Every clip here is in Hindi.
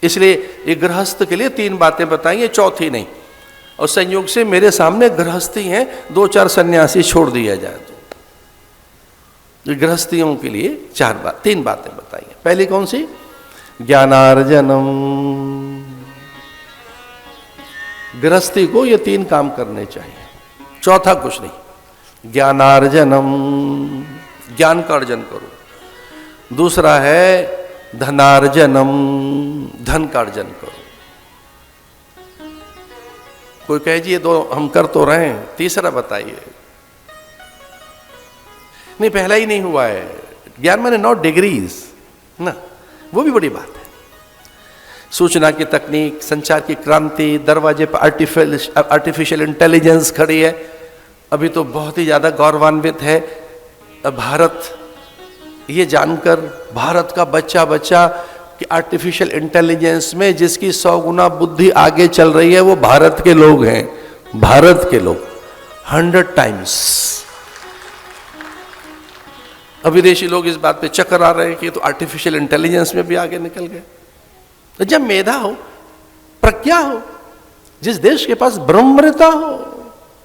इसलिए एक गृहस्थ के लिए 3 बातें बताई है, चौथी नहीं। और संयोग से मेरे सामने गृहस्थी हैं, 2-4 सन्यासी छोड़ दिया जाए तो गृहस्थियों के लिए 3 बातें बताई हैं। पहली कौन सी? ज्ञानार्जनम। गृहस्थी को ये 3 काम करने चाहिए, चौथा कुछ नहीं। ज्ञानार्जनम, ज्ञान का अर्जन करो। दूसरा है धनार्जनम, धन का अर्जन करो। कोई कहे जी ये 2 हम कर तो रहे हैं, तीसरा बताइए। नहीं, पहला ही नहीं हुआ है। ज्ञान माने नॉट डिग्रीज ना, वो भी बड़ी बात है। सूचना की तकनीक, संचार की क्रांति, दरवाजे पर आर्टिफिशियल इंटेलिजेंस खड़ी है। अभी तो बहुत ही ज्यादा गौरवान्वित है भारत ये जानकर, भारत का बच्चा कि आर्टिफिशियल इंटेलिजेंस में जिसकी 100 गुना बुद्धि आगे चल रही है वो भारत के लोग हैं। भारत के लोग 100 टाइम्स। अब विदेशी लोग इस बात पे चक्कर आ रहे हैं कि तो आर्टिफिशियल इंटेलिजेंस में भी आगे निकल गए। तो जब मेधा हो, प्रज्ञा हो, जिस देश के पास ब्रह्मृता हो,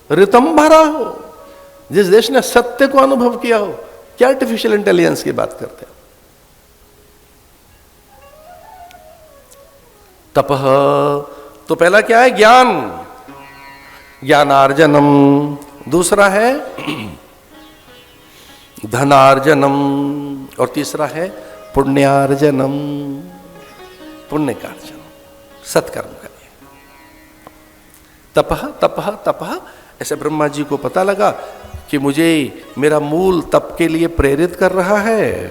ऋतंभरा हो, जिस देश ने सत्य को अनुभव किया हो, क्या आर्टिफिशियल इंटेलिजेंस की बात करते हैं? तपः, तो पहला क्या है? ज्ञान, ज्ञानार्जनम। दूसरा है धनार्जनम, और तीसरा है पुण्यार्जनम, पुण्य का अर्जन, सत्कर्म करिए। तपः तपः तपः, ऐसे ब्रह्मा जी को पता लगा कि मुझे मेरा मूल तप के लिए प्रेरित कर रहा है।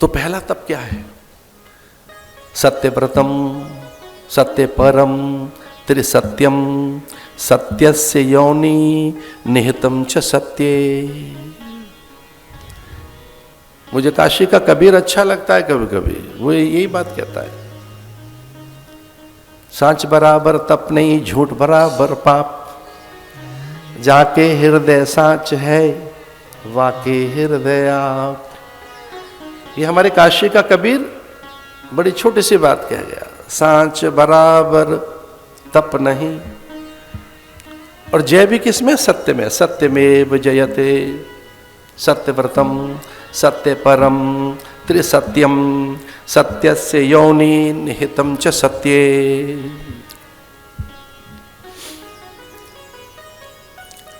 तो पहला तप क्या है? सत्यव्रतम, सत्य परम, त्रिसत्यम, सत्यस्य योनि निहितम च सत्ये। मुझे काशी का कबीर अच्छा लगता है कभी कभी, वो यही बात कहता है, सांच बराबर तप नहीं, झूठ बराबर पाप, जाके हृदय सांच है, वाके हृदय आप। ये हमारे काशी का कबीर बड़ी छोटी सी बात कह गया, सांच बराबर तप नहीं। और जय भी किसमें? सत्य में। सत्यमेव जयते, सत्यव्रतम, सत्य परम, त्रिसत्यम, सत्यस्य योनि निहितम च सत्ये।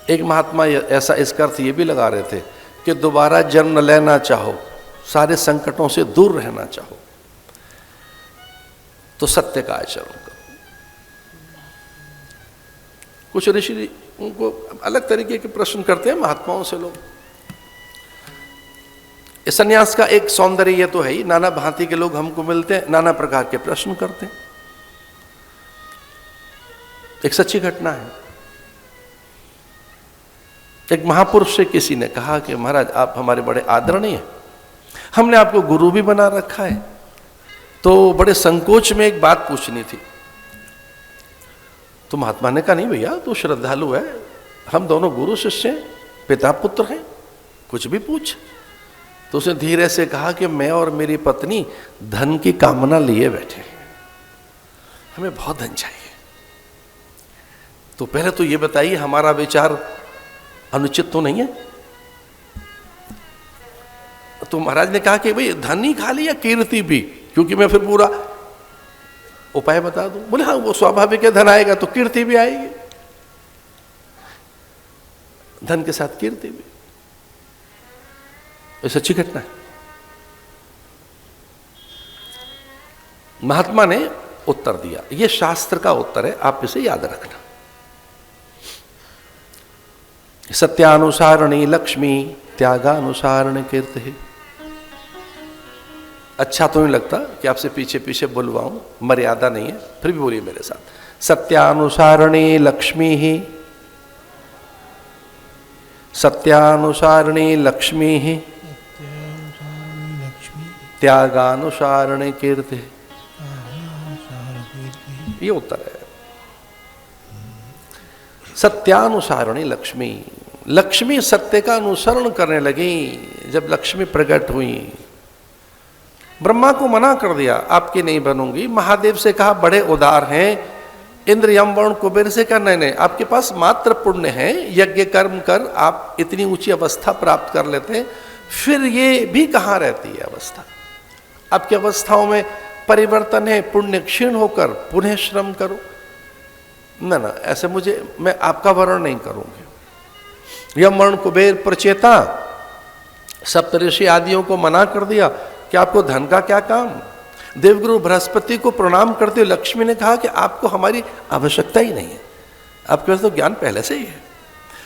एक महात्मा ऐसा इसका अर्थ ये भी लगा रहे थे कि दोबारा जन्म लेना चाहो, सारे संकटों से दूर रहना चाहो, तो सत्य का आचरण करो। कुछ ऋषि उनको अलग तरीके के प्रश्न करते हैं महात्माओं से लोग। इस संन्यास का एक सौंदर्य ये तो है ही, नाना भांति के लोग हमको मिलते हैं, नाना प्रकार के प्रश्न करते हैं। एक सच्ची घटना है, एक महापुरुष से किसी ने कहा कि महाराज आप हमारे बड़े आदरणीय हैं, हमने आपको गुरु भी बना रखा है, तो बड़े संकोच में एक बात पूछनी थी। तो महात्मा ने कहा नहीं भैया तू श्रद्धालु है, हम दोनों गुरु शिष्य हैं, पिता पुत्र हैं, कुछ भी पूछ। तो उसने धीरे से कहा कि मैं और मेरी पत्नी धन की कामना लिए बैठे हैं, हमें बहुत धन चाहिए। तो पहले तो ये बताइए हमारा विचार अनुचित तो नहीं है? तो महाराज ने कहा कि भाई धन ही खा लिया, कीर्ति भी, क्योंकि मैं फिर पूरा उपाय बता दूं। बोले हाँ वो स्वाभाविक है, धन आएगा तो कीर्ति भी आएगी, धन के साथ कीर्ति भी। ये सच्ची घटना है। महात्मा ने उत्तर दिया, ये शास्त्र का उत्तर है, आप इसे याद रखना। सत्यानुसारणी लक्ष्मी, त्यागानुसारण कीर्ति। अच्छा तो नहीं लगता कि आपसे पीछे पीछे बुलवाऊं, मर्यादा नहीं है, फिर भी बोलिए मेरे साथ। सत्यानुसारणी लक्ष्मी ही, सत्यानुसारणी लक्ष्मी ही, त्यागानुसारणी कीर्ति। ये उत्तर है। सत्यानुसारणी लक्ष्मी, लक्ष्मी सत्य का अनुसरण करने लगी। जब लक्ष्मी प्रकट हुई, ब्रह्मा को मना कर दिया, आपकी नहीं बनूंगी। महादेव से कहा बड़े उदार हैं। इंद्र, यम, वरुण, कुबेर से कहा नहीं नहीं, आपके पास मात्र पुण्य है, यज्ञ कर्म कर आप इतनी ऊंची अवस्था प्राप्त कर लेते हैं, फिर ये भी कहाँ रहती है अवस्था। आपकी अवस्थाओं में परिवर्तन है, पुण्य क्षीण होकर पुनः श्रम करो। ना ना, ऐसे मैं आपका वर्णन नहीं करूंगी। यम, वरुण, कुबेर, प्रचेता, सप्तऋषि आदियों को मना कर दिया कि आपको धन का क्या काम। देवगुरु बृहस्पति को प्रणाम करते हुए लक्ष्मी ने कहा कि आपको हमारी आवश्यकता ही नहीं है, आपके पास तो ज्ञान पहले से ही है।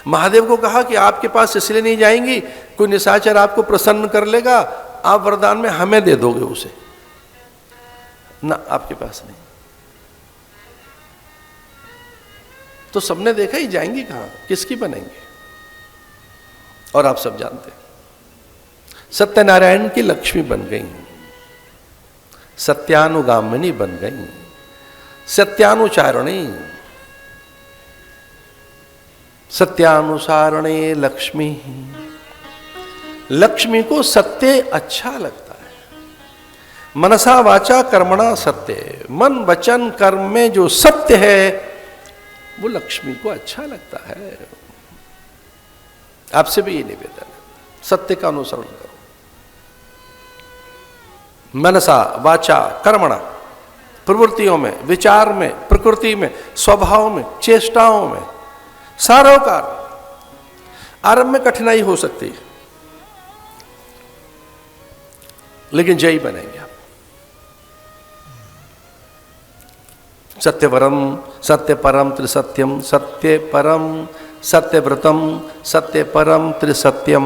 महादेव को कहा कि आपके पास इसलिए नहीं जाएंगी, कोई निशाचर आपको प्रसन्न कर लेगा, आप वरदान में हमें दे दोगे उसे, ना आपके पास नहीं। तो सबने देखा ही जाएंगी कहां, किसकी बनेंगे। और आप सब जानते हैं सत्यनारायण की लक्ष्मी बन गई, सत्यानुगामिनी बन गई, सत्यानुचारणी, सत्यानुसारणे लक्ष्मी। लक्ष्मी को सत्य अच्छा लगता है। मनसा वाचा कर्मणा सत्य, मन वचन कर्म में जो सत्य है वो लक्ष्मी को अच्छा लगता है। आपसे भी ये निवेदन है, सत्य का अनुसरण करो। मनसा वाचा कर्मणा, प्रवृत्तियों में, विचार में, प्रकृति में, स्वभाव में, चेष्टाओं में, सारोकार। आरंभ में कठिनाई हो सकती है, लेकिन जयी बनेंगे आप। सत्यवरम सत्य परम त्रिसत्यम, सत्य परम सत्यव्रतम, सत्य परम त्रिसत्यम।